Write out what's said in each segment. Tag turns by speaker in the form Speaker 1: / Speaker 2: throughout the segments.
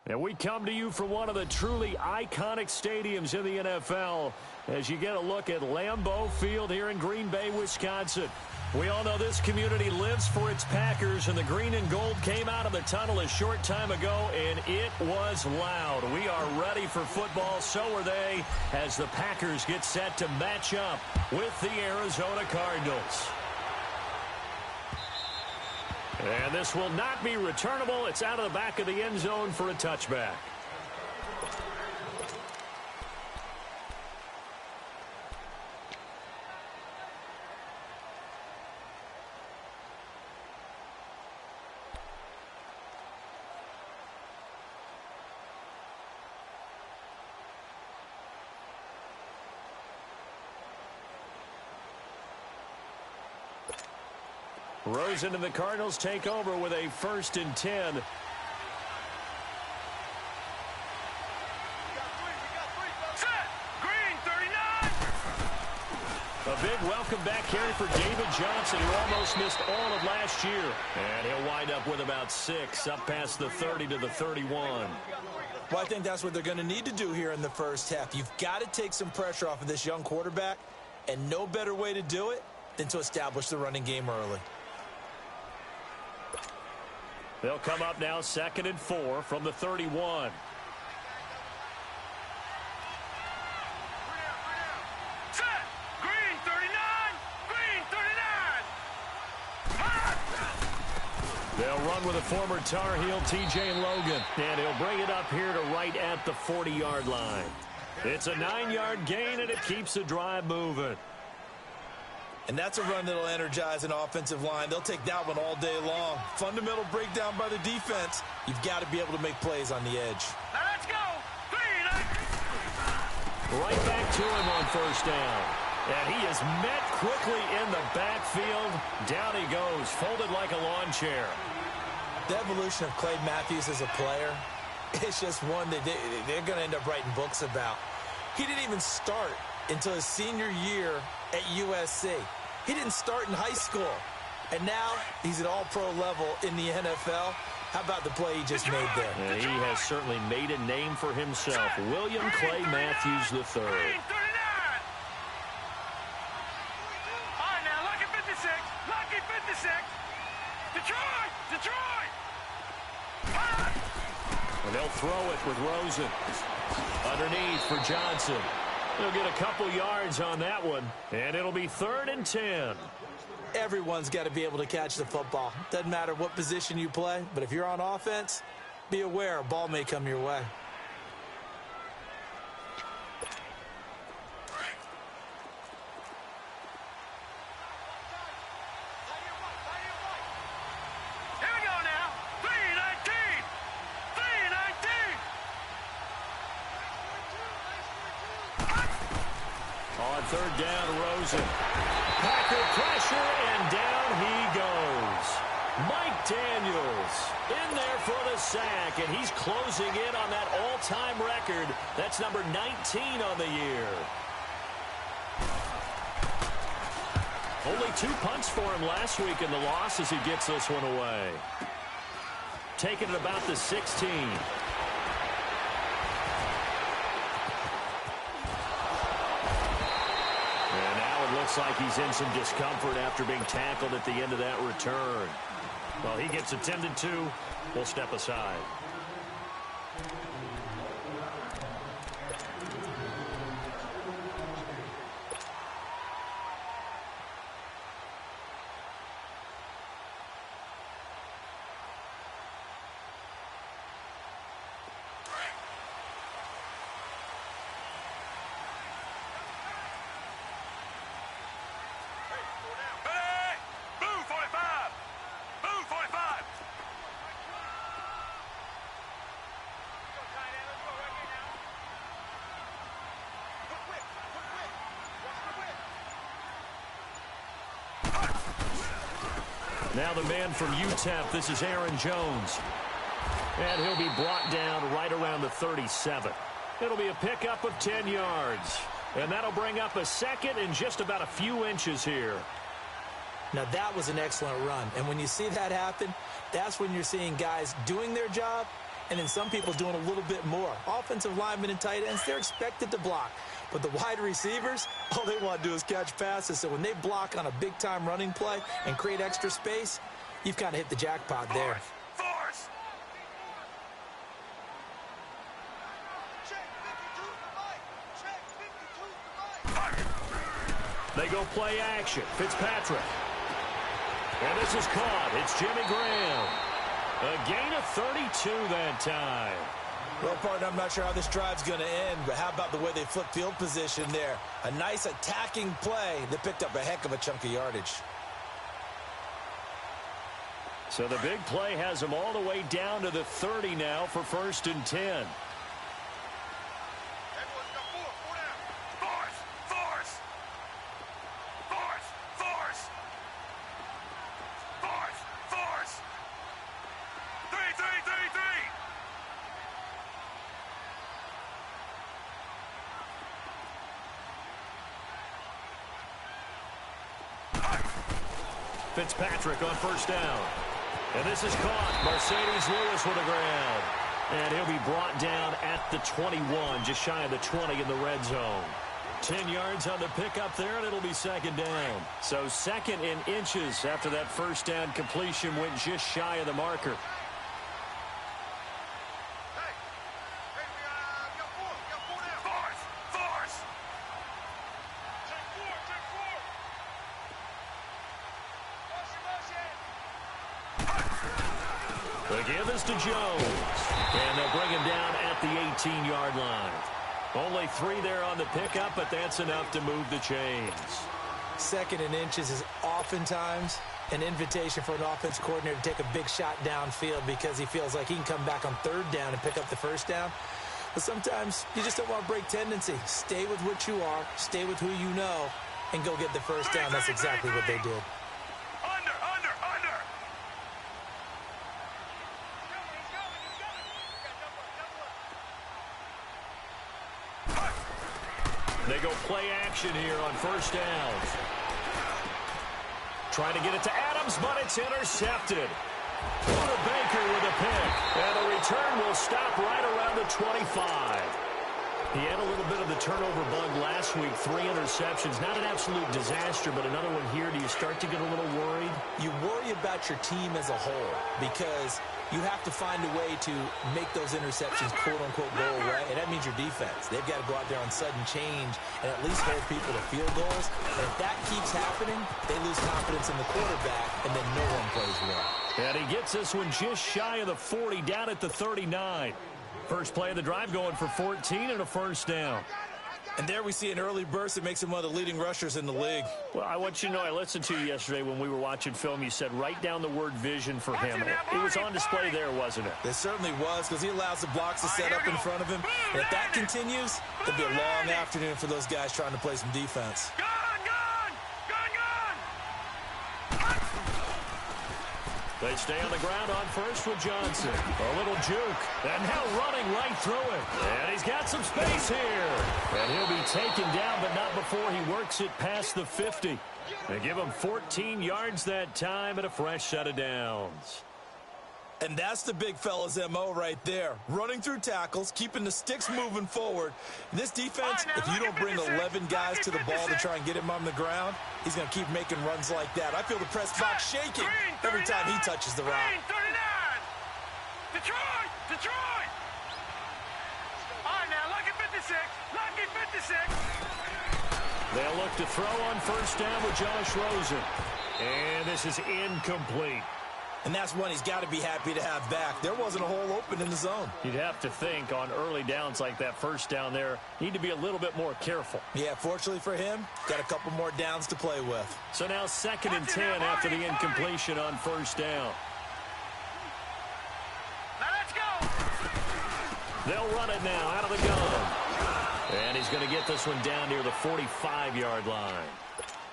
Speaker 1: And we come to you from one of the truly iconic stadiums in the NFL as you get a look at Lambeau Field here in Green Bay, Wisconsin. We all know this community lives for its Packers, and the green and gold came out of the tunnel a short time ago, and it was loud. We are ready for football, so are they, as the Packers get set to match up with the Arizona Cardinals. And this will not be returnable. It's out of the back of the end zone for a touchback. Rosen and the Cardinals take over with a 1st and 10. A big welcome back carry for David Johnson, who almost missed all of last year. And he'll wind up with about 6, up past the 30 to the 31.
Speaker 2: Well, I think that's what they're going to need to do here in the first half. You've got to take some pressure off of this young quarterback, and no better way to do it than to establish the running game early.
Speaker 1: They'll come up now 2nd and 4 from the 31.
Speaker 3: Set! Green 39! Green 39!
Speaker 1: They'll run with a former Tar Heel, T.J. Logan. And he'll bring it up here to right at the 40-yard line. It's a 9-yard gain, and it keeps the drive moving.
Speaker 2: And that's a run that'll energize an offensive line. They'll take that one all day long. Fundamental breakdown by the defense. You've got to be able to make plays on the edge.
Speaker 3: Now let's go!
Speaker 1: Right back to him on 1st down. And he is met quickly in the backfield. Down he goes, folded like a lawn chair.
Speaker 2: The evolution of Clay Matthews as a player, it's just one that they're going to end up writing books about. He didn't even start until his senior year at USC. He didn't start in high school. And now he's at all-pro level in the NFL. How about the play he just made there?
Speaker 1: And he has certainly made a name for himself. William Clay Matthews III.
Speaker 3: All right, now, lucky 56. Lucky 56. Detroit! Detroit!
Speaker 1: And they'll throw it with Rosen. Underneath for Johnson. He'll get a couple yards on that one, and it'll be 3rd and 10.
Speaker 2: Everyone's got to be able to catch the football. Doesn't matter what position you play, but if you're on offense, be aware a ball may come your way.
Speaker 3: Here we go now. 319. 319.
Speaker 1: On 3rd down, Rosen. Packer pressure, and down he goes. Mike Daniels in there for the sack, and he's closing in on that all-time record. That's number 19 on the year. Only 2 punts for him last week in the loss as he gets this one away. Taking it about the 16. Looks like he's in some discomfort after being tackled at the end of that return. Well, he gets attended to. We'll step aside. Now the man from UTEP, this is Aaron Jones. And he'll be brought down right around the 37. It'll be a pickup of 10 yards. And that'll bring up a 2nd and just about a few inches here.
Speaker 2: Now that was an excellent run. And when you see that happen, that's when you're seeing guys doing their job And then some people doing a little bit more. Offensive linemen and tight ends, they're expected to block. But the wide receivers, all they want to do is catch passes. So when they block on a big-time running play and create extra space, you've kind of hit the jackpot there.
Speaker 3: Force!
Speaker 1: They go play action. Fitzpatrick. And this is caught. It's Jimmy Graham. A gain of 32 that time.
Speaker 2: Well, partner, I'm not sure how this drive's going to end, but how about the way they flip field position there? A nice attacking play that picked up a heck of a chunk of yardage.
Speaker 1: So the big play has them all the way down to the 30 now for 1st and 10. Fitzpatrick on 1st down. And this is caught. Mercedes Lewis with the ground. And he'll be brought down at the 21, just shy of the 20 in the red zone. 10 yards on the pickup there, and it'll be 2nd down. So 2nd in inches after that 1st down completion went just shy of the marker. The give is to Jones. And they'll bring him down at the 18-yard line. Only 3 there on the pickup, but that's enough to move the chains.
Speaker 2: 2nd in inches is oftentimes an invitation for an offense coordinator to take a big shot downfield because he feels like he can come back on 3rd down and pick up the 1st down. But sometimes you just don't want to break tendency. Stay with what you are, stay with who you know, and go get the 1st down. That's exactly what they did.
Speaker 1: They go play action here on 1st downs. Trying to get it to Adams, but it's intercepted. Porter Baker with a pick. And the return will stop right around the 25. He had a little bit of the turnover bug last week. 3 interceptions. Not an absolute disaster, but another one here. Do you start to get a little worried?
Speaker 2: You worry about your team as a whole because you have to find a way to make those interceptions, quote-unquote, go away, and that means your defense. They've got to go out there on sudden change and at least hold people to field goals. And if that keeps happening, they lose confidence in the quarterback, and then no one plays well.
Speaker 1: And he gets this one just shy of the 40, down at the 39. First play of the drive going for 14 and a 1st down.
Speaker 2: And there we see an early burst that makes him one of the leading rushers in the league.
Speaker 1: Well, I want you to know, I listened to you yesterday when we were watching film. You said write down the word vision for him. It was on display there, wasn't it?
Speaker 2: It certainly was because he allows the blocks to set up in front of him. And if that continues, it'll be a long afternoon for those guys trying to play some defense.
Speaker 1: They stay on the ground on 1st with Johnson. A little juke. And now running right through it. And he's got some space here. And he'll be taken down, but not before he works it past the 50. They give him 14 yards that time and a fresh set of downs.
Speaker 2: And that's the big fella's M.O. right there. Running through tackles, keeping the sticks moving forward. This defense, if you don't bring 11 guys to the ball to try and get him on the ground, he's going to keep making runs like that. I feel the press box shaking every time he touches the rock.
Speaker 3: Detroit! Detroit! All right, now, lucky 56. Lucky 56.
Speaker 1: They'll look to throw on 1st down with Josh Rosen. And this is incomplete.
Speaker 2: And that's one he's got to be happy to have back. There wasn't a hole open in the zone.
Speaker 1: You'd have to think on early downs like that 1st down there, need to be a little bit more careful.
Speaker 2: Yeah, fortunately for him, got a couple more downs to play with.
Speaker 1: So now 2nd and 10 after the incompletion on 1st down.
Speaker 3: Now let's go.
Speaker 1: They'll run it now out of the gun. And he's going to get this one down near the 45-yard line.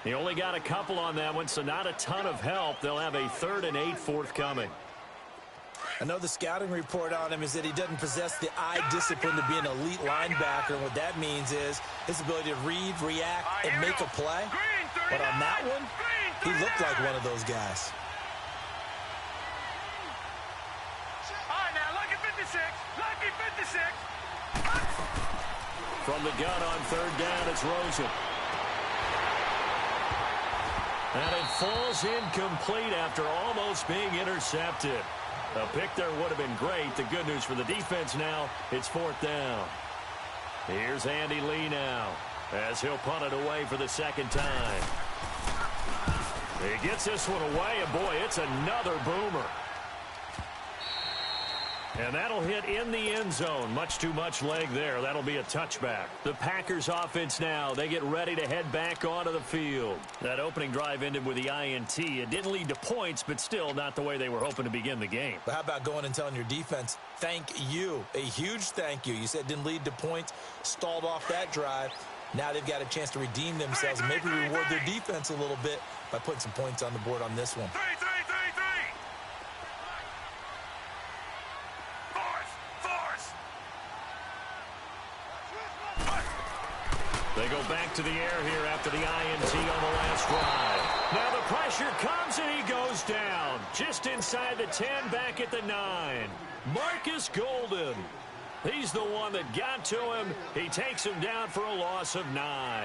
Speaker 1: He only got a couple on that one, so not a ton of help. They'll have a 3rd and 8 forthcoming.
Speaker 2: I know the scouting report on him is that he doesn't possess the eye discipline to be an elite linebacker. And what that means is his ability to read, react, and make a play. But on that one, he looked like one of those guys.
Speaker 3: All right, now, look at 56. 56.
Speaker 1: From the gun on third down, it's Rosen. And it falls incomplete after almost being intercepted. A pick there would have been great. The good news for the defense now, it's fourth down. Here's Andy Lee now as he'll punt it away for the second time. He gets this one away, and boy, it's another boomer. And that'll hit in the end zone. Much too much leg there. That'll be a touchback. The Packers offense now. They get ready to head back onto the field. That opening drive ended with the INT. It didn't lead to points, but still not the way they were hoping to begin the game.
Speaker 2: But how about going and telling your defense, thank you. A huge thank you. You said it didn't lead to points, stalled off that drive. Now they've got a chance to redeem themselves and maybe reward their defense a little bit by putting some points on the board on this one.
Speaker 1: They go back to the air here after the INT on the last drive. Now the pressure comes and he goes down. Just inside the 10, back at the 9. Marcus Golden. He's the one that got to him. He takes him down for a loss of 9.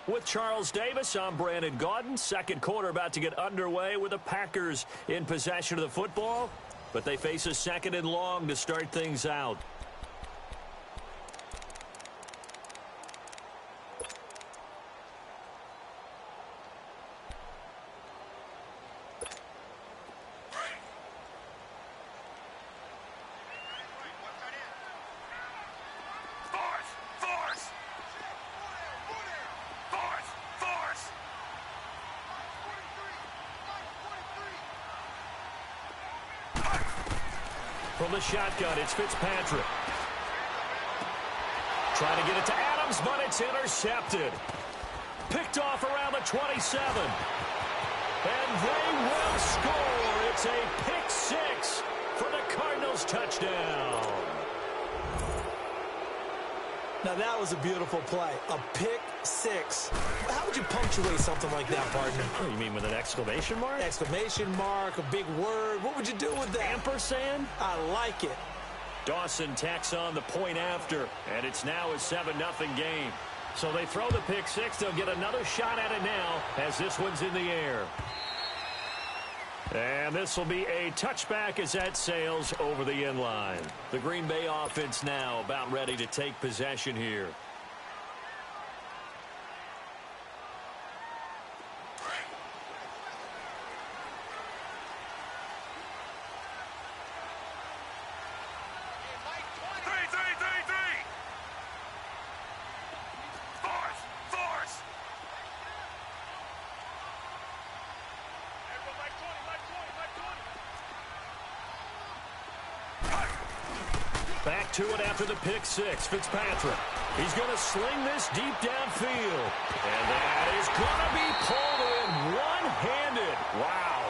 Speaker 1: With Charles Davis, I'm Brandon Gaudin. Second quarter about to get underway with the Packers in possession of the football. But they face a second and long to start things out. From the shotgun, it's Fitzpatrick. Trying to get it to Adams, but it's intercepted. Picked off around the 27. And they will score. It's a pick six for the Cardinals touchdown.
Speaker 2: Now that was a beautiful play. A pick six. How would you punctuate something like that, partner?
Speaker 1: Oh, you mean with an exclamation mark?
Speaker 2: Exclamation mark, a big word. What would you do with that?
Speaker 1: Ampersand?
Speaker 2: I like it.
Speaker 1: Dawson tacks on the point after, and it's now a 7-0 game. So they throw the pick six. They'll get another shot at it now as this one's in the air. And this will be a touchback as that sails over the end line. The Green Bay offense now about ready to take possession here. Back to it after the pick six. Fitzpatrick. He's going to sling this deep downfield. And that is going to be pulled in one-handed. Wow.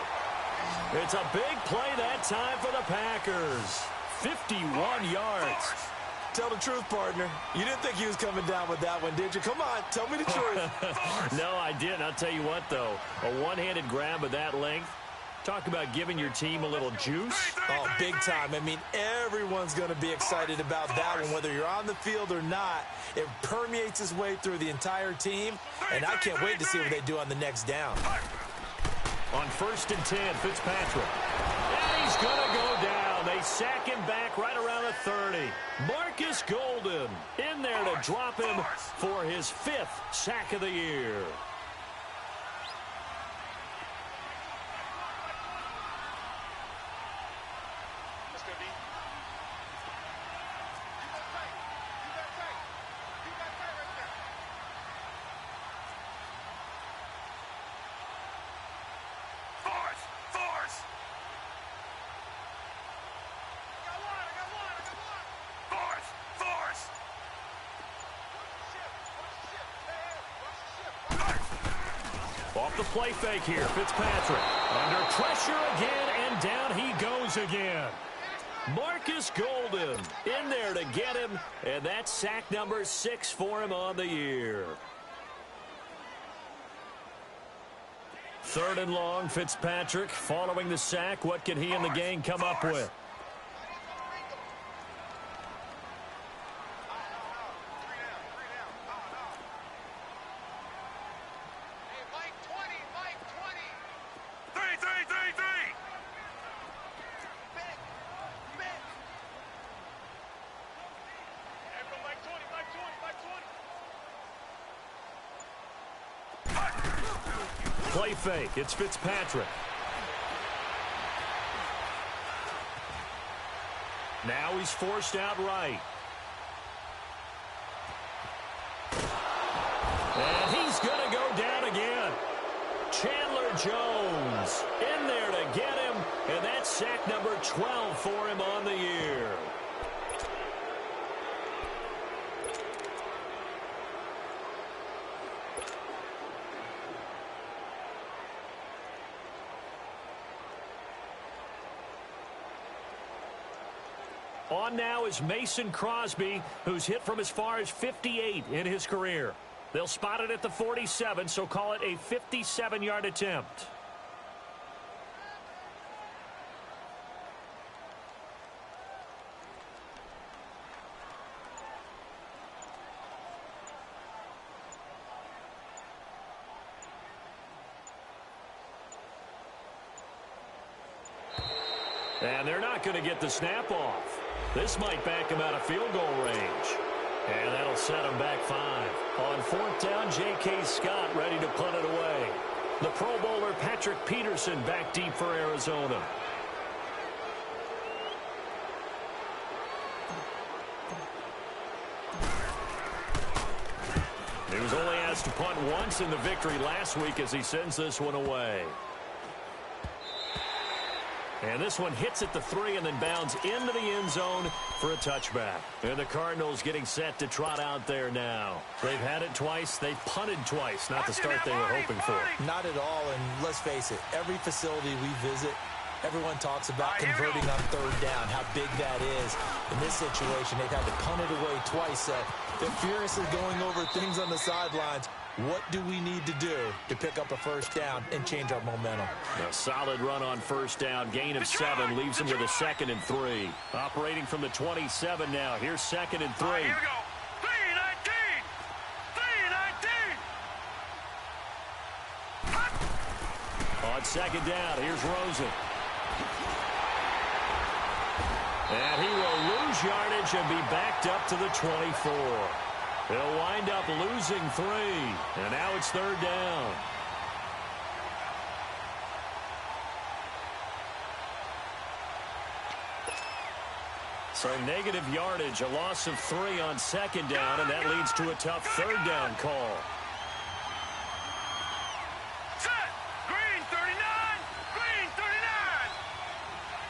Speaker 1: It's a big play that time for the Packers. 51 yards.
Speaker 2: Tell the truth, partner. You didn't think he was coming down with that one, did you? Come on, tell me the truth.
Speaker 1: No, I didn't. I'll tell you what, though. A one-handed grab of that length. Talk about giving your team a little juice.
Speaker 2: Oh, big time. I mean, everyone's going to be excited about that one, whether you're on the field or not. It permeates its way through the entire team, and I can't wait to see what they do on the next down.
Speaker 1: On 1st and 10, Fitzpatrick. And he's going to go down. They sack him back right around the 30. Marcus Golden in there to drop him for his 5th sack of the year. Off the play fake here, Fitzpatrick. Under pressure again, and And down he goes again. Marcus Golden in there to get him, and that's sack number 6 for him on the year. 3rd and long, Fitzpatrick following the sack. What can he and the gang come up with? Play fake. It's Fitzpatrick. Now he's forced out right. And he's going to go down again. Chandler Jones in there to get him. And that's sack number 12 for him on the year. On now is Mason Crosby, who's hit from as far as 58 in his career. They'll spot it at the 47, so call it a 57-yard attempt. And they're not going to get the snap off. This might back him out of field goal range. And that'll set him back 5. On 4th down, J.K. Scott ready to punt it away. The Pro Bowler Patrick Peterson back deep for Arizona. He was only asked to punt once in the victory last week as he sends this one away. And this one hits at the 3 and then bounds into the end zone for a touchback. And the Cardinals getting set to trot out there now. They've had it twice. They've punted twice. Not the start they were hoping for.
Speaker 2: Not at all, and let's face it, every facility we visit, everyone talks about converting on 3rd down, how big that is. In this situation, they've had to punt it away twice. They're furiously going over things on the sidelines. What do we need to do to pick up a 1st down and change our momentum?
Speaker 1: A solid run on 1st down. Gain of 7 leaves him with a 2nd and 3. Operating from the 27 now. Here's 2nd and 3.
Speaker 3: Here we go. 3-19.
Speaker 1: On 2nd down, here's Rosen. And he will lose yardage and be backed up to the 24. They'll wind up losing 3. And now it's 3rd down. So negative yardage, a loss of 3 on 2nd down, and that leads to a tough 3rd down call.
Speaker 3: Set. Green 39. Green 39.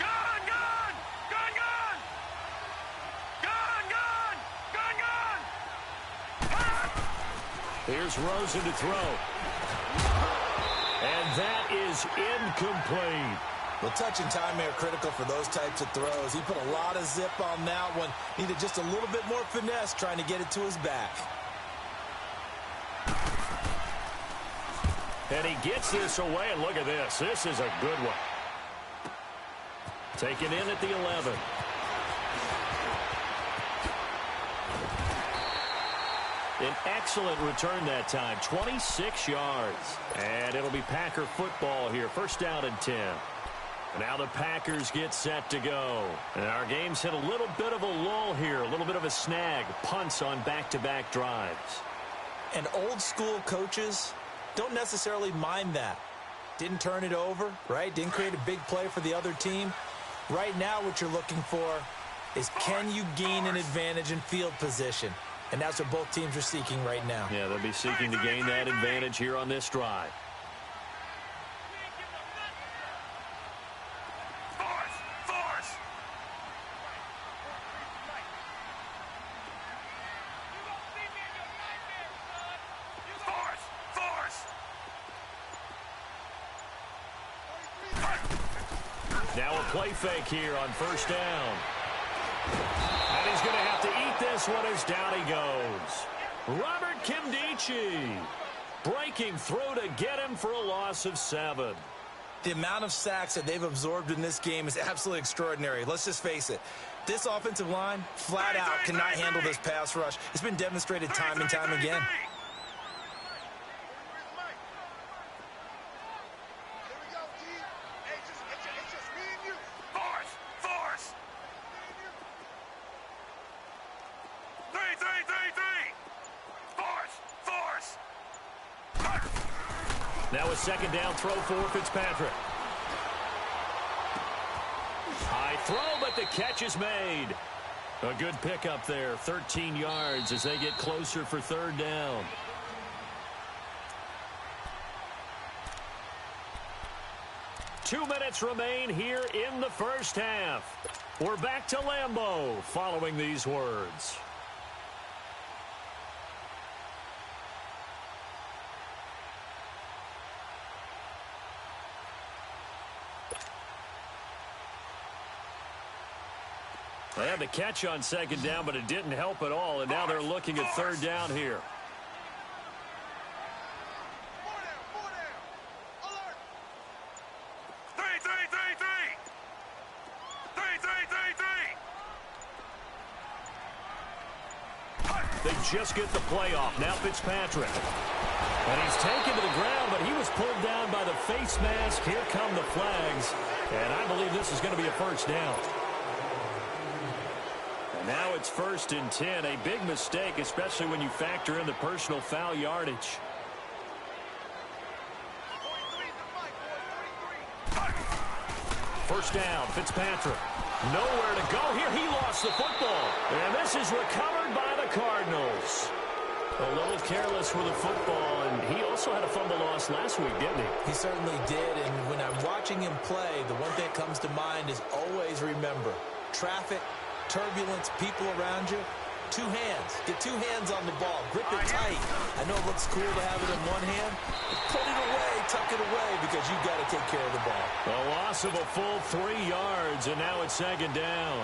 Speaker 3: Gone, gone. Gone, gone. Gone, gone. Gone, gone.
Speaker 1: Here's Rosen to throw. And that is incomplete.
Speaker 2: Well, touch and time are critical for those types of throws. He put a lot of zip on that one. Needed just a little bit more finesse trying to get it to his back.
Speaker 1: And he gets this away, and look at this. This is a good one. Taken in at the 11. An excellent return that time, 26 yards. And it'll be Packer football here, 1st down and 10. And now the Packers get set to go. And our game's hit a little bit of a lull here, a little bit of a snag, punts on back-to-back drives.
Speaker 2: And old school coaches don't necessarily mind that. Didn't turn it over, right? Didn't create a big play for the other team. Right now what you're looking for is, can you gain an advantage in field position? And that's what both teams are seeking right now.
Speaker 1: Yeah, they'll be seeking to gain that advantage here on this drive.
Speaker 3: Force.
Speaker 1: Now a play fake here on first down. And he's going to have to eat this one as down he goes. Robert Kimdichie breaking through to get him for a loss of 7.
Speaker 2: The amount of sacks that they've absorbed in this game is absolutely extraordinary. Let's just face it. This offensive line, flat out, cannot handle this pass rush. It's been demonstrated time and time again.
Speaker 1: Now a second down throw for Fitzpatrick. High throw, but the catch is made. A good pickup there, 13 yards as they get closer for third down. Two minutes remain here in the first half. We're back to Lambeau following these words. They had the catch on second down, but it didn't help at all, and now they're looking at third down here. They just get the play off. Now Fitzpatrick. And he's taken to the ground, but he was pulled down by the face mask. Here come the flags, and I believe this is going to be a first down. Now it's 1st and 10, a big mistake, especially when you factor in the personal foul yardage. First down, Fitzpatrick. Nowhere to go here. He lost the football. And this is recovered by the Cardinals. A little careless with the football, and he also had a fumble loss last week, didn't he?
Speaker 2: He certainly did, and when I'm watching him play, the one thing that comes to mind is always remember, traffic, turbulence, people around you, 2 hands. Get 2 hands on the ball. Grip it tight. I know it looks cool to have it in one hand. Put it away, tuck it away, because you've got to take care of the ball.
Speaker 1: A loss of a full 3 yards, and now it's second down.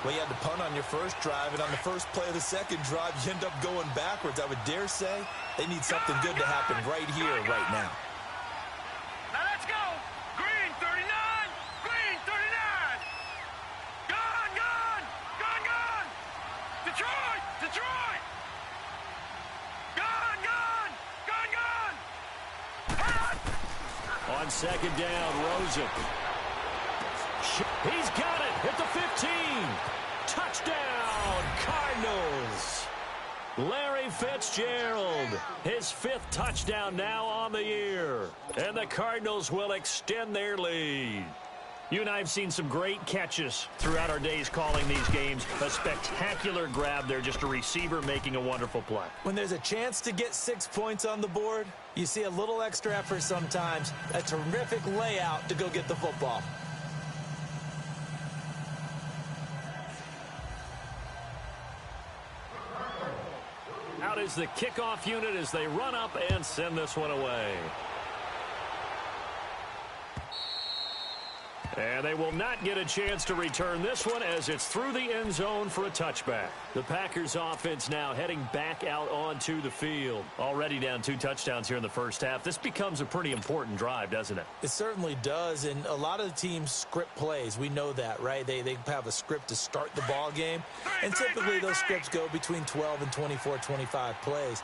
Speaker 2: Well, you had to punt on your first drive, and on the first play of the second drive, you end up going backwards. I would dare say they need something good to happen right here, right now.
Speaker 3: Now let's go. Green 39. Green 39. Gone, gone. Gone, gone. Detroit. Detroit. Gone, gone. Gone, gone.
Speaker 1: On second down, Rosen. He's got it at the 15. Touchdown, Cardinals. Larry Fitzgerald, his 5th touchdown now on the year. And the Cardinals will extend their lead. You and I have seen some great catches throughout our days calling these games. A spectacular grab there, just a receiver making a wonderful play.
Speaker 2: When there's a chance to get 6 points on the board, you see a little extra effort sometimes. A terrific layout to go get the football.
Speaker 1: Out is the kickoff unit as they run up and send this one away. And they will not get a chance to return this one as it's through the end zone for a touchback. The Packers offense now heading back out onto the field. Already down 2 touchdowns here in the first half. This becomes a pretty important drive, doesn't it?
Speaker 2: It certainly does, and a lot of the teams script plays. We know that, right? They have a script to start the ball game, and typically those scripts go between 12 and 24, 25 plays.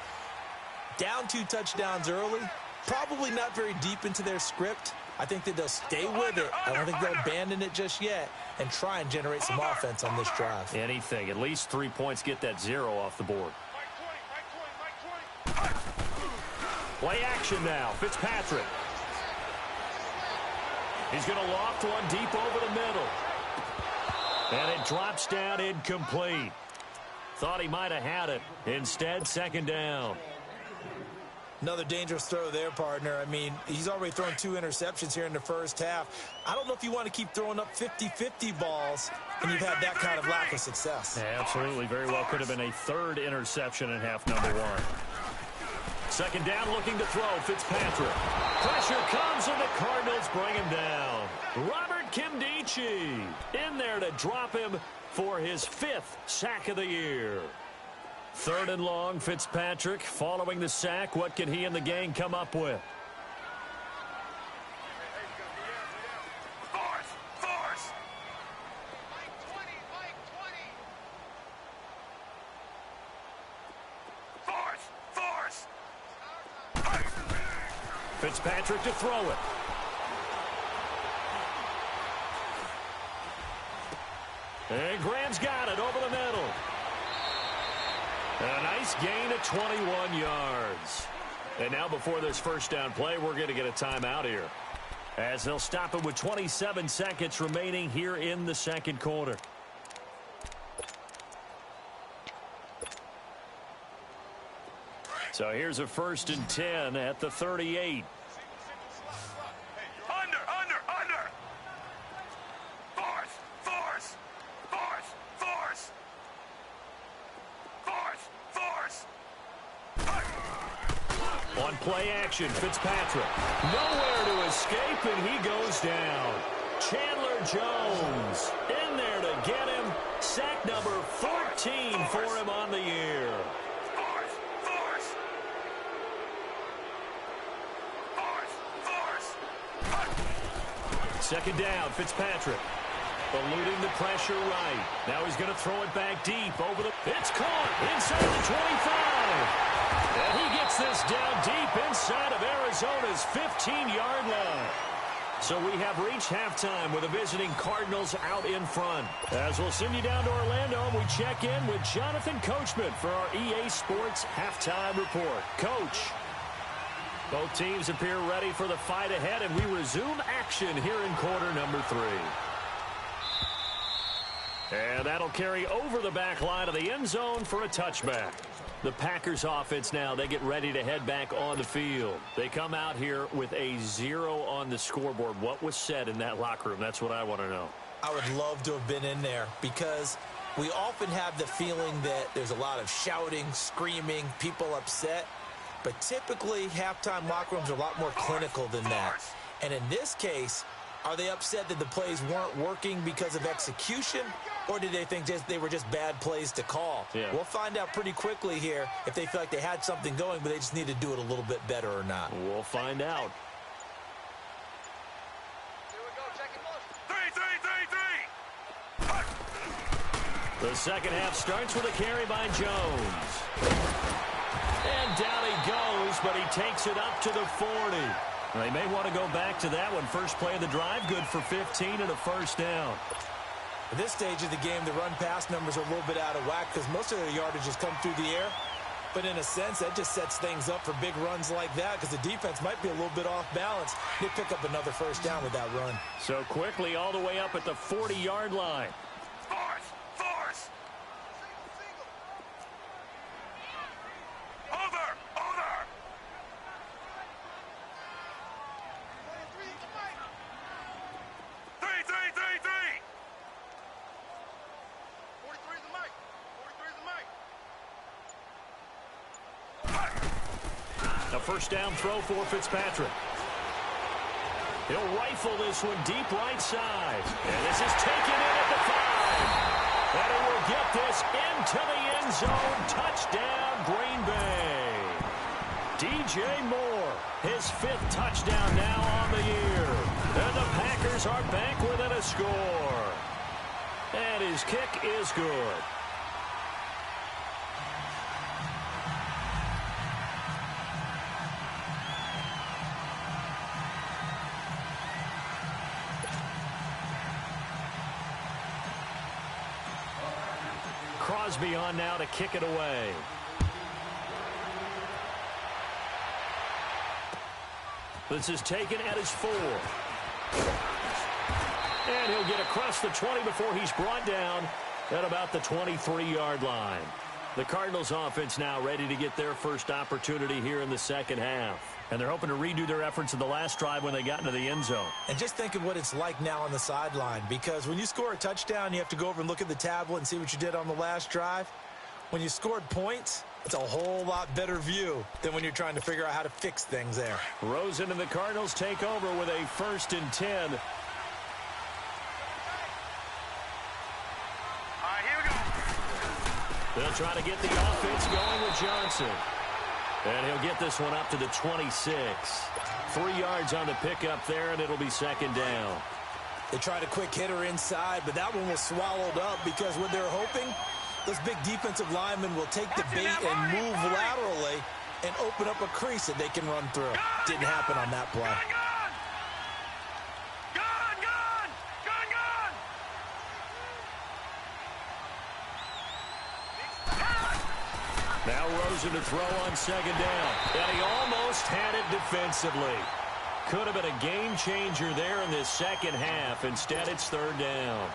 Speaker 2: Down 2 touchdowns early, probably not very deep into their script. I think that they'll stay with it. I don't think they'll abandon it just yet and try and generate some offense on this drive.
Speaker 1: Anything. At least 3 points, get that 0 off the board. Play action now. Fitzpatrick. He's going to loft one deep over the middle. And it drops down incomplete. Thought he might have had it. Instead, second down.
Speaker 2: Another dangerous throw there, partner. I mean, he's already thrown 2 interceptions here in the first half. I don't know if you want to keep throwing up 50-50 balls and you've had that kind of lack of success.
Speaker 1: Yeah, absolutely. Very well could have been a 3rd interception in half number 1. Second down, looking to throw. Fitzpatrick. Pressure comes, and the Cardinals bring him down. Robert Kimdichie in there to drop him for his 5th sack of the year. 3rd and long, Fitzpatrick following the sack. What can he and the gang come up with?
Speaker 3: Force. Force.
Speaker 1: Fitzpatrick to throw it. And Graham's got it over the middle. A nice gain of 21 yards. And now before this first down play, we're going to get a timeout here, as they'll stop it with 27 seconds remaining here in the second quarter. So here's a 1st and 10 at the 38.
Speaker 3: Under. Force.
Speaker 1: On play action, Fitzpatrick. Nowhere to escape, and he goes down. Chandler Jones in there to get him. Sack number 14 for him on the year.
Speaker 3: Force.
Speaker 1: 2nd down, Fitzpatrick. Eluding the pressure right. Now he's going to throw it back deep over the... It's caught inside the 25. And he gets this down deep inside of Arizona's 15-yard line. So we have reached halftime with the visiting Cardinals out in front. As we'll send you down to Orlando, we check in with Jonathan Coachman for our EA Sports Halftime Report. Coach, both teams appear ready for the fight ahead, and we resume action here in quarter number 3. And that'll carry over the back line of the end zone for a touchback. The Packers offense now, they get ready to head back on the field. They come out here with a 0 on the scoreboard. What was said in that locker room? That's what I want to know.
Speaker 2: I would love to have been in there, because we often have the feeling that there's a lot of shouting, screaming, people upset. But typically, halftime locker rooms are a lot more clinical than that. And in this case, are they upset that the plays weren't working because of execution, or did they think they were just bad plays to call?
Speaker 1: Yeah.
Speaker 2: We'll find out pretty quickly here if they feel like they had something going, but they just need to do it a little bit better or not.
Speaker 1: We'll find out.
Speaker 3: Here we go. Check it, look. 3.
Speaker 1: The second half starts with a carry by Jones. And down he goes, but he takes it up to the 40. They may want to go back to that one. First play of the drive, good for 15 and a first down.
Speaker 2: At this stage of the game, the run-pass numbers are a little bit out of whack because most of their yardage has come through the air. But in a sense, that just sets things up for big runs like that, because the defense might be a little bit off balance. They pick up another first down with that run.
Speaker 1: So quickly all the way up at the 40-yard line.
Speaker 3: Force. Over. 3. 43 is the mic. 43 is the mic.
Speaker 1: A first down throw for Fitzpatrick. He'll rifle this one deep right side. And this is taken in at the 5. And he will get this into the end zone. Touchdown, Green Bay. DJ Moore, his 5th touchdown now on the year. And the Packers are back within a score. And his kick is good. Crosby on now to kick it away. This is taken at his 4. And he'll get across the 20 before he's brought down at about the 23-yard line. The Cardinals offense now ready to get their first opportunity here in the second half. And they're hoping to redo their efforts in the last drive when they got into the end zone.
Speaker 2: And just think of what it's like now on the sideline, because when you score a touchdown, you have to go over and look at the tablet and see what you did on the last drive. When you scored points, it's a whole lot better view than when you're trying to figure out how to fix things there.
Speaker 1: Rosen and the Cardinals take over with a 1st and 10 They'll try to get the offense going with Johnson. And he'll get this one up to the 26. 3 yards on the pickup there, and it'll be second down.
Speaker 2: They tried a quick hitter inside, but that one was swallowed up because what they're hoping, those big defensive linemen will take the bait and move laterally and open up a crease that they can run through. Didn't happen on that play.
Speaker 1: Now Rosen to throw on second down. And he almost had it defensively. Could have been a game changer there in this second half. Instead, it's third down.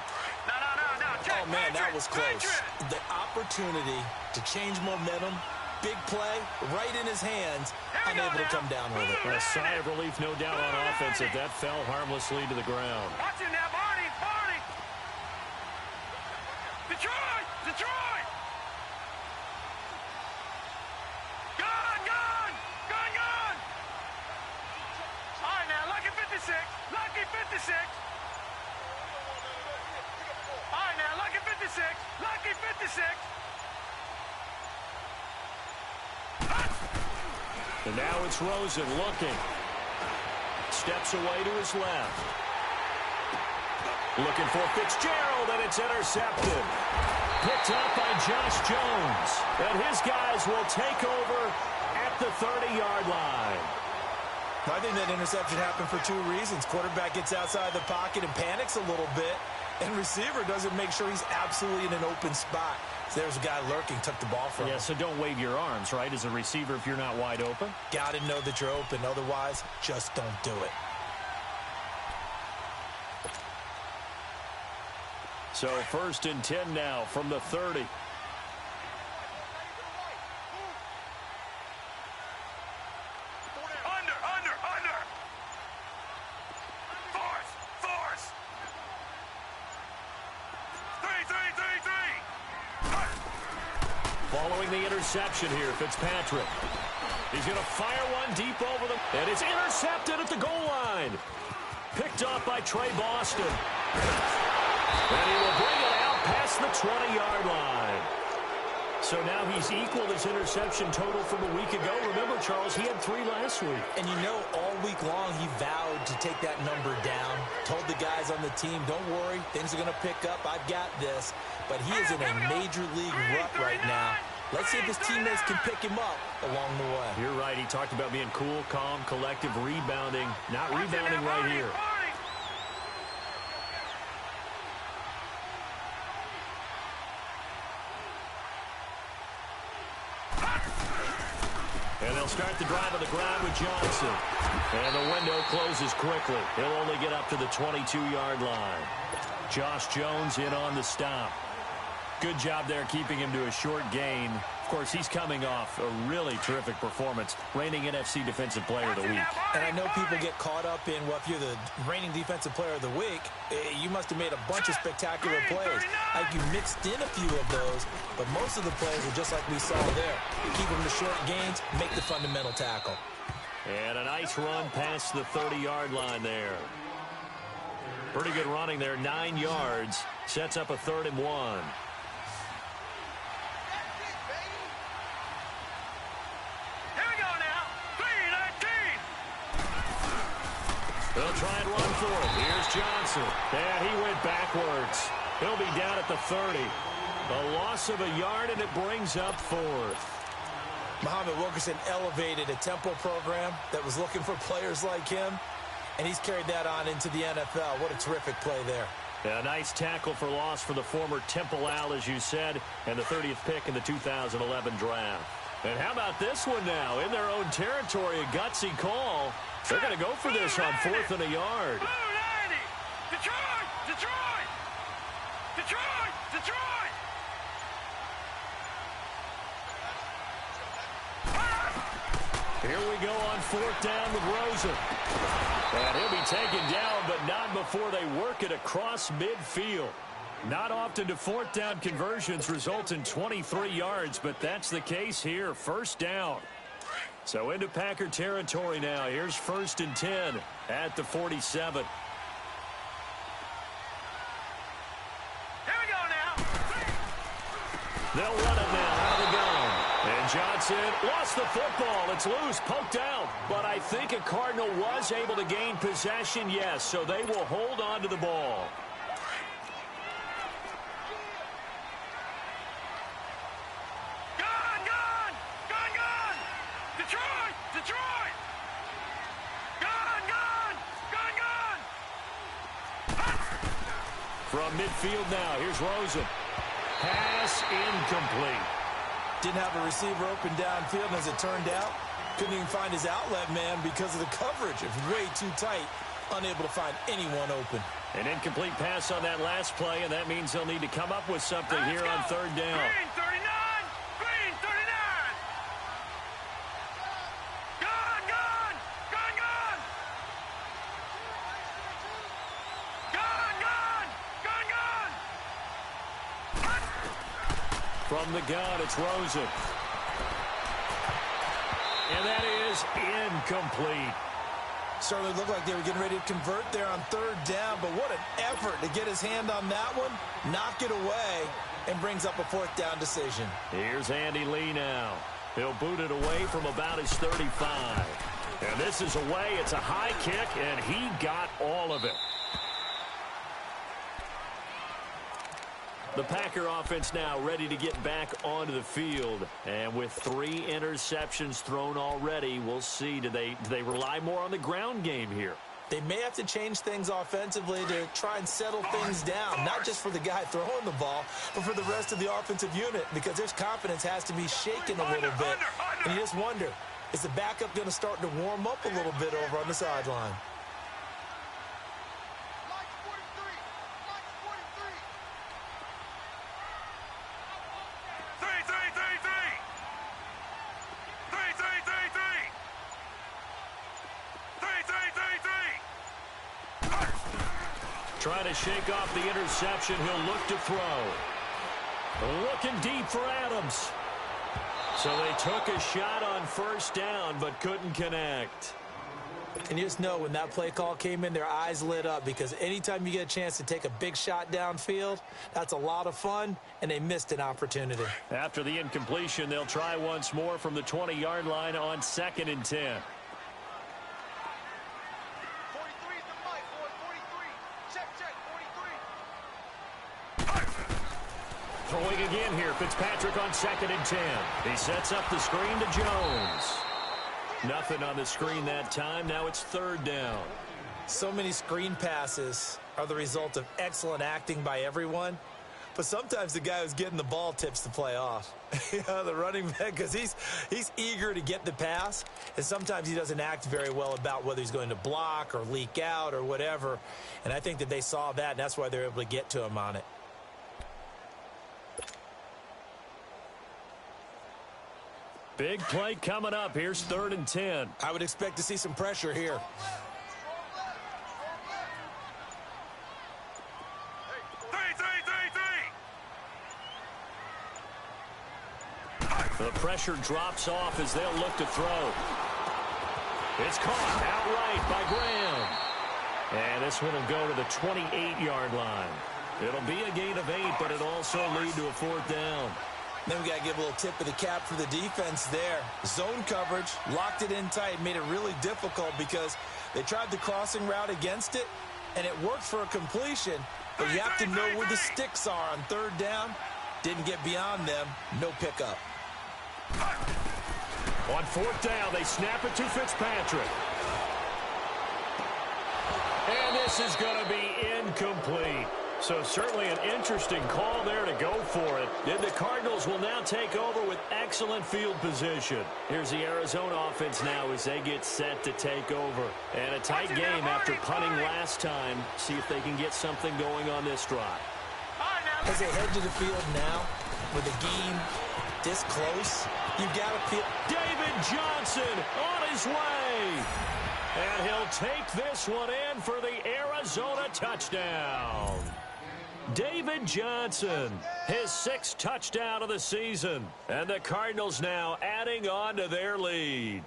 Speaker 2: Oh, man, that was close. The opportunity to change momentum, big play, right in his hands, unable to come down with it.
Speaker 1: A sigh of relief, no doubt, on offense if that fell harmlessly to the ground.
Speaker 3: Watch him now, Barney. Detroit! Gun! All right, now, lucky 56. Lucky 56. All right, now, lucky 56. Lucky 56.
Speaker 1: And now it's Rosen looking. Steps away to his left. Looking for Fitzgerald, and it's intercepted. Picked up by Josh Jones. And his guys will take over at the 30-yard line.
Speaker 2: I think that interception happened for 2 reasons. Quarterback gets outside the pocket and panics a little bit, and receiver doesn't make sure he's absolutely in an open spot. So there's a guy lurking, took the ball from him.
Speaker 1: Yeah, so don't wave your arms, right, as a receiver if you're not wide open?
Speaker 2: Got to know that you're open. Otherwise, just don't do it.
Speaker 1: So 1st and 10 now from the 30.
Speaker 3: Under. Force. 3.
Speaker 1: Following the interception here, Fitzpatrick. He's going to fire one deep over them. And it's intercepted at the goal line. Picked off by Trey Boston. And he will bring it out past the 20-yard line. So now he's equaled his interception total from a week ago. Remember, Charles, he had 3 last week.
Speaker 2: And you know, all week long he vowed to take that number down. Told the guys on the team, don't worry, things are going to pick up. I've got this. But he is in a major league rut right now. Let's see if his teammates can pick him up along the way.
Speaker 1: You're right. He talked about being cool, calm, collective, rebounding. Not rebounding right here. And they'll start the drive on the ground with Johnson. And the window closes quickly. He'll only get up to the 22-yard line. Josh Jones in on the stop. Good job there keeping him to a short gain. Of course, he's coming off a really terrific performance, reigning NFC Defensive Player of the Week.
Speaker 2: And I know people get caught up in, well, if you're the reigning Defensive Player of the Week, you must have made a bunch of spectacular plays. Like you mixed in a few of those, but most of the plays were just like we saw there. Keep them to short gains, make the fundamental tackle.
Speaker 1: And a nice run past the 30-yard line there. Pretty good running there, 9 yards. Sets up a 3rd and 1. They'll try and run for it. Here's Johnson. Yeah, he went backwards. He'll be down at the 30. A loss of a yard, and it brings up 4th.
Speaker 2: Muhammad Wilkerson elevated a tempo program that was looking for players like him, and he's carried that on into the NFL. What a terrific play there.
Speaker 1: Yeah, a nice tackle for loss for the former Temple Owl, as you said, and the 30th pick in the 2011 draft. And how about this one now? In their own territory, a gutsy call. They're going to go for this on 4th and a yard.
Speaker 3: Detroit!
Speaker 1: Here we go on 4th down with Rosen. And he'll be taken down, but not before they work it across midfield. Not often do 4th down conversions result in 23 yards, but that's the case here. 1st down. So into Packer territory now. Here's 1st and 10 at the 47. They'll run it now out of the gun. And Johnson lost the football. It's loose, poked out. But I think a Cardinal was able to gain possession, yes. So they will hold on to the ball.
Speaker 3: Gun, gun! Gun, gun! Detroit! Detroit! Gun, gun! Gun, gun!
Speaker 1: From midfield now, here's Rosen. Pass incomplete.
Speaker 2: Didn't have a receiver open downfield, and as it turned out, couldn't even find his outlet man because of the coverage. It was way too tight, unable to find anyone open.
Speaker 1: An incomplete pass on that last play, and that means they'll need to come up with something here on third down.
Speaker 3: Green 39! Green 39! Gun, gun! Gun, gun! Gun, gun! Gun, gun!
Speaker 1: From the gun, it's Rosen. And that is incomplete.
Speaker 2: Certainly looked like they were getting ready to convert there on third down, but what an effort to get his hand on that one, knock it away, and brings up a fourth down decision.
Speaker 1: Here's Andy Lee now. He'll boot it away from about his 35. And this is away. It's a high kick, and he got all of it. The Packer offense now ready to get back onto the field. And with 3 interceptions thrown already, we'll see. Do they rely more on the ground game here?
Speaker 2: They may have to change things offensively to try and settle things down, not just for the guy throwing the ball, but for the rest of the offensive unit, because their confidence has to be shaken a little bit. And you just wonder, is the backup going to start to warm up a little bit over on the sideline?
Speaker 1: Trying to shake off the interception. He'll look to throw. Looking deep for Adams. So they took a shot on first down, but couldn't connect.
Speaker 2: And you just know when that play call came in, their eyes lit up, because anytime you get a chance to take a big shot downfield, that's a lot of fun, and they missed an opportunity.
Speaker 1: After the incompletion, they'll try once more from the 20-yard line on 2nd and 10. Throwing again here, Fitzpatrick on 2nd and 10. He sets up the screen to Jones. Nothing on the screen that time. Now it's 3rd down.
Speaker 2: So many screen passes are the result of excellent acting by everyone. But sometimes the guy who's getting the ball tips the play off. You know, the running back, because he's eager to get the pass. And sometimes he doesn't act very well about whether he's going to block or leak out or whatever. And I think that they saw that, and that's why they're able to get to him on it.
Speaker 1: Big play coming up. Here's 3rd and 10.
Speaker 2: I would expect to see some pressure here.
Speaker 1: The pressure drops off as they'll look to throw. It's caught outright by Graham. And this one will go to the 28-yard line. It'll be a gain of 8, but it'll also lead to a 4th down.
Speaker 2: Then we got to give a little tip of the cap for the defense there. Zone coverage, locked it in tight, made it really difficult because they tried the crossing route against it, and it worked for a completion, but you have to know where the sticks are on 3rd down. Didn't get beyond them, no pickup.
Speaker 1: On 4th down, they snap it to Fitzpatrick. And this is going to be incomplete. So certainly an interesting call there to go for it. And the Cardinals will now take over with excellent field position. Here's the Arizona offense now as they get set to take over. And a tight game after punting last time. See if they can get something going on this drive.
Speaker 2: As they head to the field now, with the game this close, you've got to feel...
Speaker 1: David Johnson on his way. And he'll take this one in for the Arizona touchdown. David Johnson, his 6th touchdown of the season. And the Cardinals now adding on to their lead.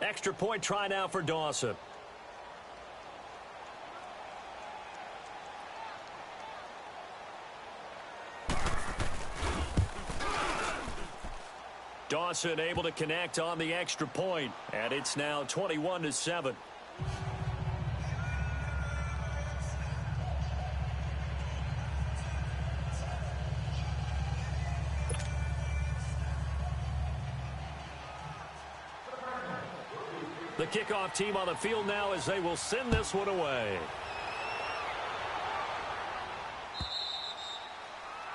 Speaker 1: Extra point try now for Dawson. Dawson able to connect on the extra point, and it's now 21-7. The kickoff team on the field now as they will send this one away.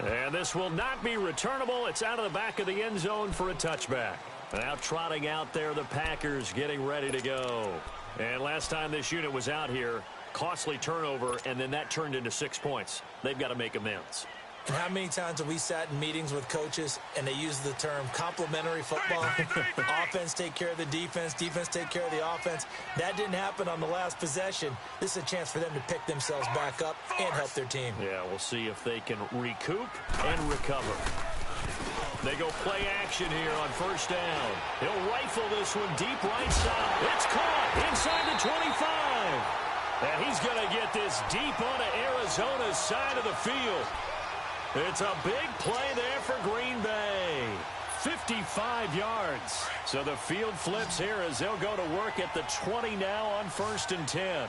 Speaker 1: And this will not be returnable. It's out of the back of the end zone for a touchback. Now trotting out there, the Packers getting ready to go. And last time this unit was out here, costly turnover, and then that turned into 6 points. They've got to make amends.
Speaker 2: And how many times have we sat in meetings with coaches and they use the term complementary football? Offense take care of the defense, defense take care of the offense. That didn't happen on the last possession. This is a chance for them to pick themselves back up and help their team.
Speaker 1: Yeah, we'll see if they can recoup and recover. They go play action here on first down. He'll rifle this one deep right side. It's caught inside the 25. And he's going to get this deep onto Arizona's side of the field. It's a big play there for Green Bay. 55 yards. So the field flips here as they'll go to work at the 20 now on 1st and 10.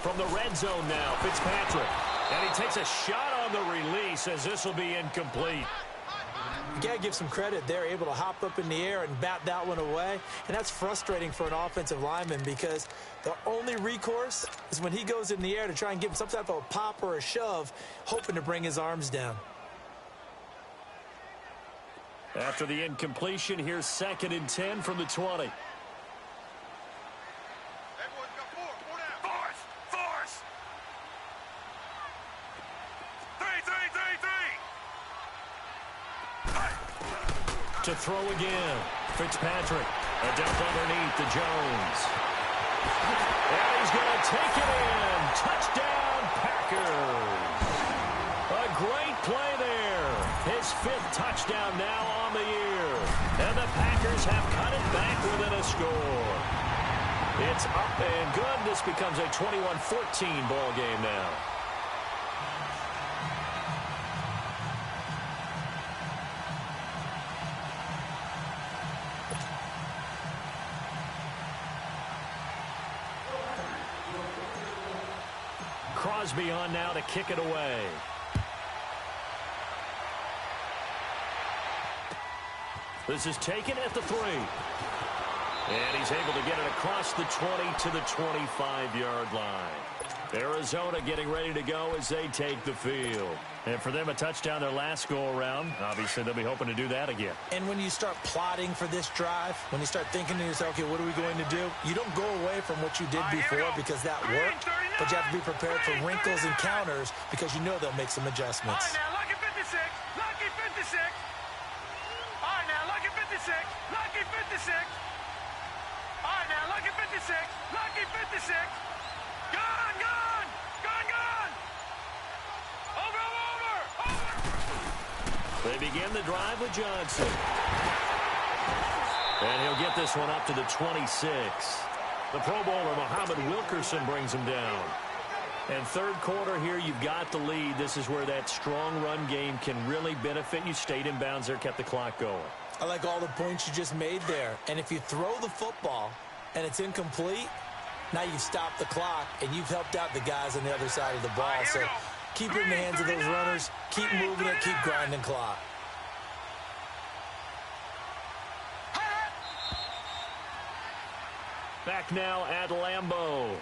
Speaker 1: From the red zone now, Fitzpatrick. And he takes a shot on the release as this will be incomplete.
Speaker 2: You got to give some credit. They're able to hop up in the air and bat that one away. And that's frustrating for an offensive lineman because the only recourse is when he goes in the air to try and give him some type of a pop or a shove, hoping to bring his arms down.
Speaker 1: After the incompletion, here's 2nd and 10 from the 20. To throw again. Fitzpatrick. A dump underneath to Jones. And he's going to take it in. Touchdown, Packers. A great play there. His 5th touchdown now on the year. And the Packers have cut it back within a score. It's up and good. This becomes a 21-14 ball game now. Crosby on now to kick it away. This is taken at the 3. And he's able to get it across the 20 to the 25-yard line. Arizona getting ready to go as they take the field. And for them, a touchdown their last go-around. Obviously, they'll be hoping to do that again.
Speaker 2: And when you start plotting for this drive, when you start thinking to yourself, okay, what are we going to do? You don't go away from what you did before because that worked, but you have to be prepared for wrinkles and counters because you know they'll make some adjustments.
Speaker 3: All right, now, lucky 56. Lucky 56. All right, now, lucky 56. Lucky 56. All right, now, lucky 56. Lucky 56. Gone, gone. Gone, gone. Over, over, over.
Speaker 1: They begin the drive with Johnson. And he'll get this one up to the 26. The Pro Bowler, Muhammad Wilkerson, brings him down. And third quarter here, you've got the lead. This is where that strong run game can really benefit you. Stayed in bounds there, kept the clock going.
Speaker 2: I like all the points you just made there. And if you throw the football and it's incomplete, now you've stopped the clock and you've helped out the guys on the other side of the ball. So keep it in the hands of those runners. Keep moving it. Keep grinding clock.
Speaker 1: Back now at Lambeau.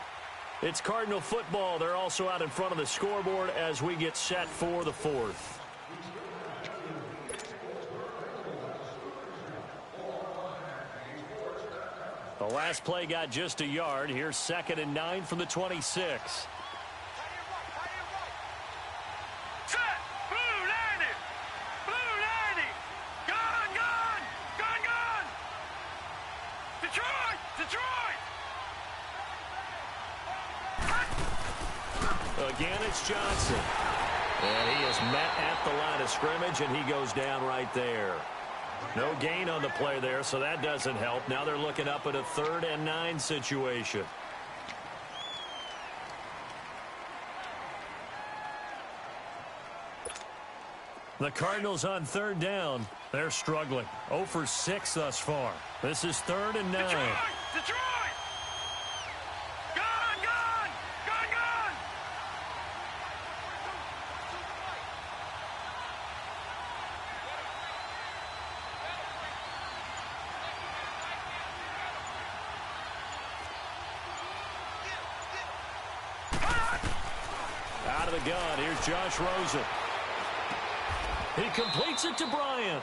Speaker 1: It's Cardinal football. They're also out in front of the scoreboard as we get set for the 4th. The last play got just a yard. Here's 2nd and 9 from the 26.
Speaker 3: Set. Blue 90. Blue 90. Gone, gone. Gone, gone. Detroit. Detroit.
Speaker 1: Again, it's Johnson. And he is met at the line of scrimmage, and he goes down right there. No gain on the play there, so that doesn't help. Now they're looking up at a 3rd and 9 situation. The Cardinals on 3rd down. They're struggling. 0 for 6 thus far. This is 3rd and 9.
Speaker 3: Detroit! Gone! Gone! Gone! Gone!
Speaker 1: Out of the gun. Here's Josh Rosen. He completes it to Bryant.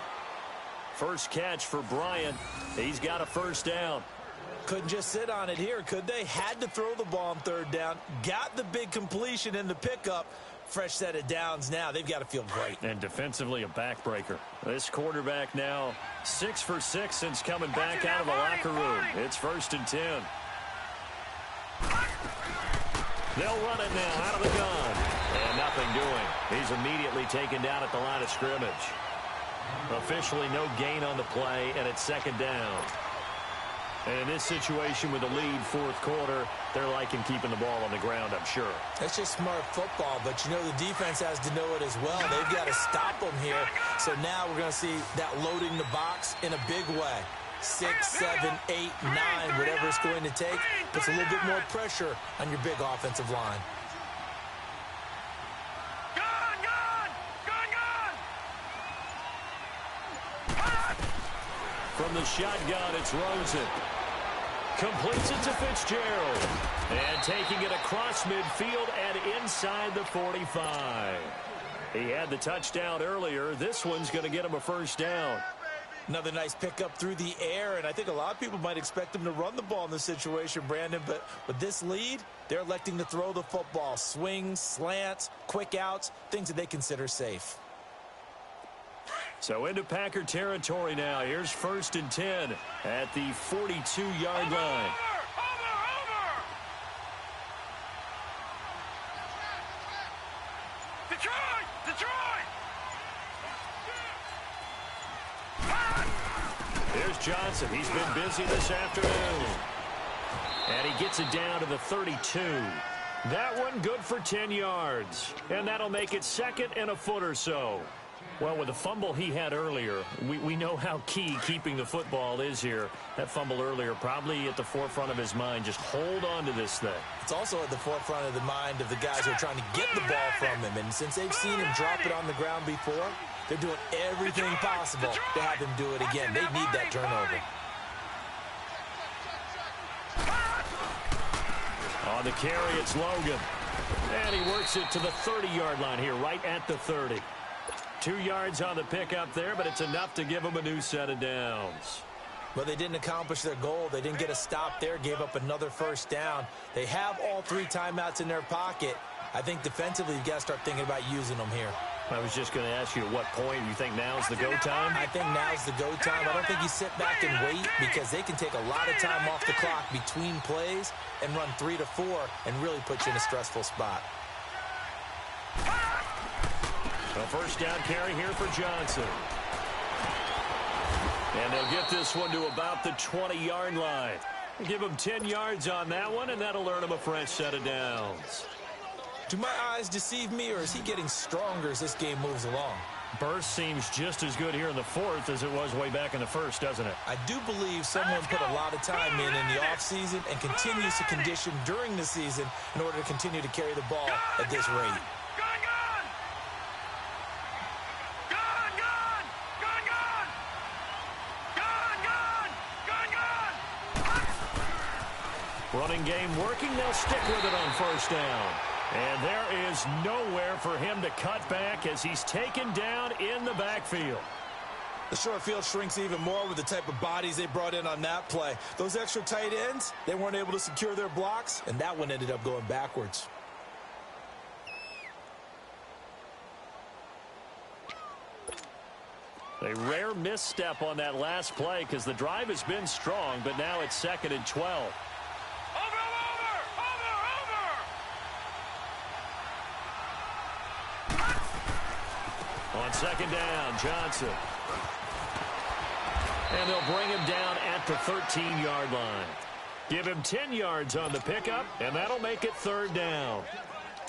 Speaker 1: First catch for Bryant. He's got a 1st down.
Speaker 2: Couldn't just sit on it here, could they? Had to throw the ball on 3rd down. Got the big completion in the pickup. Fresh set of downs now. They've got to feel great.
Speaker 1: And defensively, a backbreaker. This quarterback now 6 for 6 since coming back out of the locker room. It's 1st and 10. They'll run it now out of the gun. And nothing doing. He's immediately taken down at the line of scrimmage. Officially no gain on the play, and it's 2nd down. And in this situation with the lead 4th quarter, they're liking keeping the ball on the ground, I'm sure.
Speaker 2: That's just smart football, but you know the defense has to know it as well. They've got to stop them here. So now we're going to see that loading the box in a big way. 6, 7, 8, 9, whatever it's going to take, puts a little bit more pressure on your big offensive line.
Speaker 3: Gone! Gone! Gone! Gone!
Speaker 1: From the shotgun, it's Rosen. Completes it to Fitzgerald. And taking it across midfield and inside the 45. He had the touchdown earlier. This one's going to get him a 1st down.
Speaker 2: Another nice pickup through the air, and I think a lot of people might expect him to run the ball in this situation, Brandon, but with this lead, they're electing to throw the football. Swings, slants, quick outs, things that they consider safe.
Speaker 1: So into Packer territory now. Here's 1st and 10 at the 42-yard line.
Speaker 3: Over! Detroit! Detroit!
Speaker 1: Here's Johnson. He's been busy this afternoon. And he gets it down to the 32. That one good for 10 yards. And that'll make it 2nd and a foot or so. Well, with the fumble he had earlier, we know how key keeping the football is here. That fumble earlier probably at the forefront of his mind. Just hold on to this thing.
Speaker 2: It's also at the forefront of the mind of the guys who are trying to get the ball from him. And since they've seen him drop it on the ground before, they're doing everything possible to have him do it again. They need that turnover.
Speaker 1: On the carry, it's Logan. And he works it to the 30-yard line here, right at the 30. 2 yards on the pickup there, but it's enough to give them a new set of downs.
Speaker 2: But they didn't accomplish their goal. They didn't get a stop there, gave up another 1st down. They have all 3 timeouts in their pocket. I think defensively, you've got to start thinking about using them here.
Speaker 1: I was just going to ask you at what point you think now's the go time?
Speaker 2: I think now's the go time. I don't think you sit back and wait because they can take a lot of time off the clock between plays and run 3 to 4 and really put you in a stressful spot.
Speaker 1: A 1st down carry here for Johnson. And they'll get this one to about the 20-yard line. Give him 10 yards on that one, and that'll earn him a fresh set of downs.
Speaker 2: Do my eyes deceive me, or is he getting stronger as this game moves along?
Speaker 1: Burst seems just as good here in the 4th as it was way back in the 1st, doesn't it?
Speaker 2: I do believe someone put a lot of time in the offseason and continues to condition during the season in order to continue to carry the ball at this rate.
Speaker 1: Running game working. They'll stick with it on 1st down. And there is nowhere for him to cut back as he's taken down in the backfield.
Speaker 2: The short field shrinks even more with the type of bodies they brought in on that play. Those extra tight ends, they weren't able to secure their blocks, and that one ended up going backwards.
Speaker 1: A rare misstep on that last play because the drive has been strong, but now it's 2nd and 12. On 2nd down, Johnson. And they'll bring him down at the 13-yard line. Give him 10 yards on the pickup, and that'll make it 3rd down.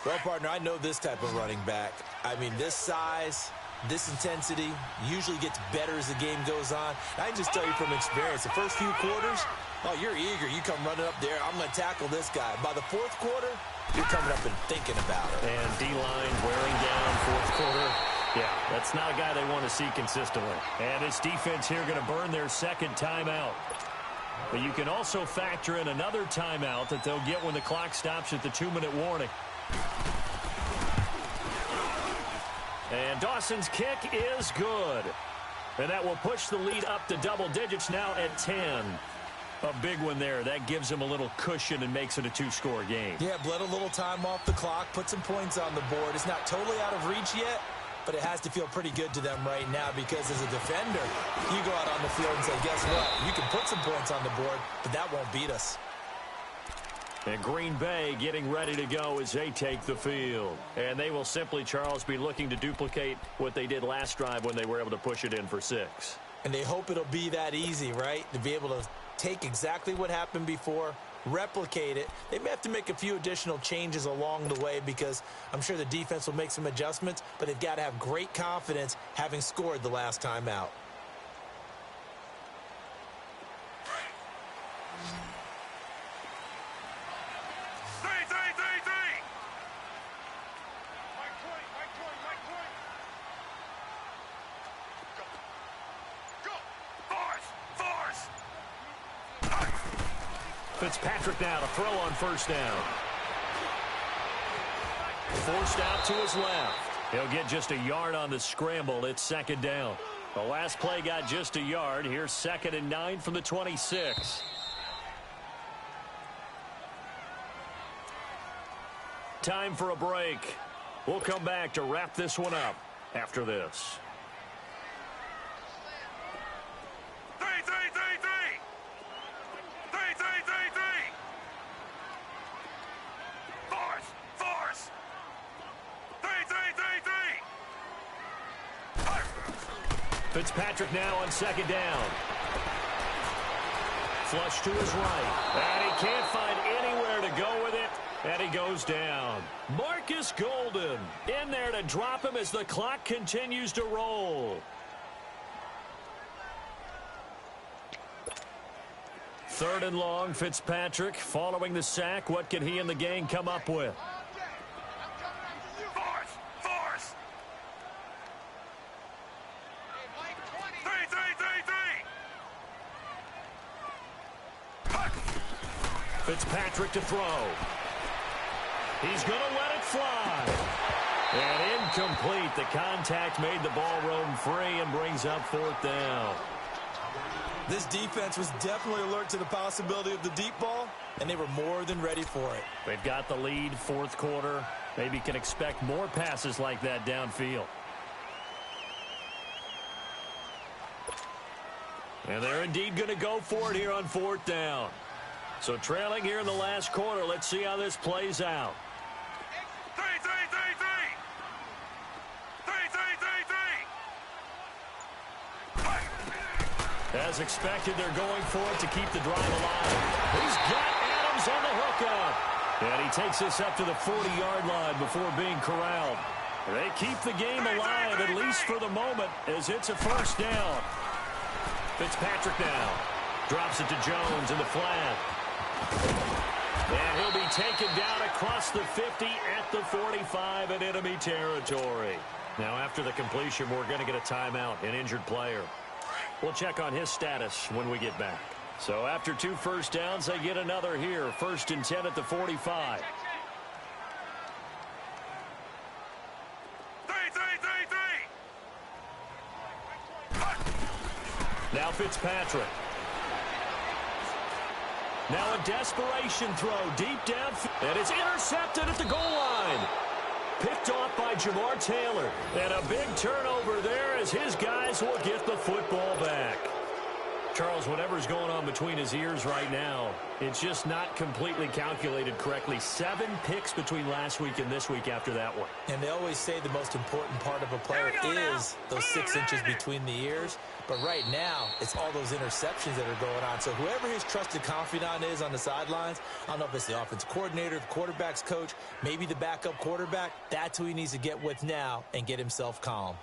Speaker 2: Well, partner, I know this type of running back. I mean, this size, this intensity usually gets better as the game goes on. I can just tell you from experience, the first few quarters, oh, you're eager. You come running up there, I'm going to tackle this guy. By the 4th quarter, you're coming up and thinking about it.
Speaker 1: And D-line wearing down 4th quarter. Yeah, that's not a guy they want to see consistently. And this defense here going to burn their 2nd timeout. But you can also factor in another timeout that they'll get when the clock stops at the 2-minute warning. And Dawson's kick is good. And that will push the lead up to double digits now at 10. A big one there. That gives them a little cushion and makes it a 2-score game.
Speaker 2: Yeah, bled a little time off the clock, put some points on the board. It's not totally out of reach yet, but it has to feel pretty good to them right now because as a defender, you go out on the field and say, guess what? You can put some points on the board, but that won't beat us.
Speaker 1: And Green Bay getting ready to go as they take the field. And they will simply, Charles, be looking to duplicate what they did last drive when they were able to push it in for 6.
Speaker 2: And they hope it'll be that easy, right? To be able to take exactly what happened before, replicate it. They may have to make a few additional changes along the way because I'm sure the defense will make some adjustments, but they've got to have great confidence having scored the last time out.
Speaker 1: Fitzpatrick now to throw on 1st down. Forced out to his left. He'll get just a yard on the scramble. It's 2nd down. The last play got just a yard. Here's 2nd and 9 from the 26. Time for a break. We'll come back to wrap this one up after this. Fitzpatrick now on 2nd down. Flush to his right. And he can't find anywhere to go with it. And he goes down. Marcus Golden in there to drop him as the clock continues to roll. 3rd and long, Fitzpatrick following the sack. What can he and the gang come up with? Fitzpatrick to throw. He's going to let it fly. And incomplete. The contact made the ball roam free and brings up 4th down.
Speaker 2: This defense was definitely alert to the possibility of the deep ball, and they were more than ready for it.
Speaker 1: They've got the lead, 4th quarter. Maybe can expect more passes like that downfield. And they're indeed going to go for it here on 4th down. So trailing here in the last quarter. Let's see how this plays out. As expected, they're going for it to keep the drive alive. He's got Adams on the hookup. And he takes this up to the 40-yard line before being corralled. They keep the game alive, at least for the moment, as it's a 1st down. Fitzpatrick now drops it to Jones in the flat. And he'll be taken down across the 50 at the 45 in enemy territory. Now, after the completion, we're going to get a timeout, an injured player. We'll check on his status when we get back. So after 2 1st downs, they get another here. 1st and 10 at the 45. Now Fitzpatrick. Now a desperation throw deep down. And it's intercepted at the goal line. Picked off by Jamar Taylor. And a big turnover there as his guys will get the football back. Charles, whatever's going on between his ears right now, it's just not completely calculated correctly. 7 picks between last week and this week after that one.
Speaker 2: And they always say the most important part of a player is those 6 inches between the ears. But right now, it's all those interceptions that are going on. So whoever his trusted confidant is on the sidelines, I don't know if it's the offensive coordinator, the quarterback's coach, maybe the backup quarterback, that's who he needs to get with now and get himself calm.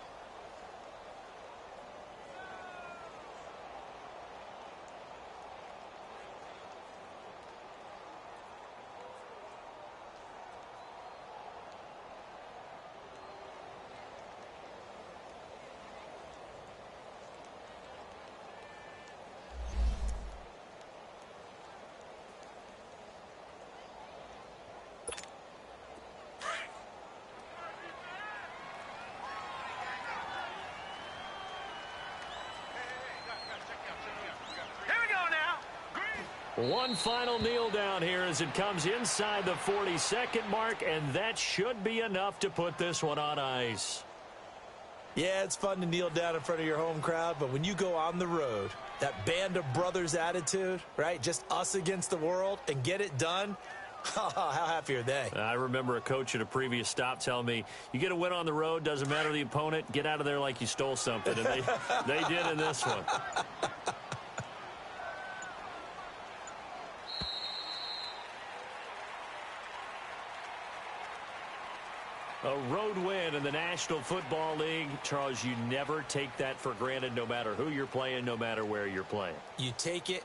Speaker 1: One final kneel down here as it comes inside the 40-second mark, and that should be enough to put this one on ice.
Speaker 2: Yeah, it's fun to kneel down in front of your home crowd, but when you go on the road, that band of brothers attitude, right, just us against the world, and get it done, how happy are they?
Speaker 1: I remember a coach at a previous stop telling me, you get a win on the road, doesn't matter the opponent, get out of there like you stole something, and they did in this one. A road win in the National Football League. Charles, you never take that for granted no matter who you're playing, no matter where you're playing.
Speaker 2: You take it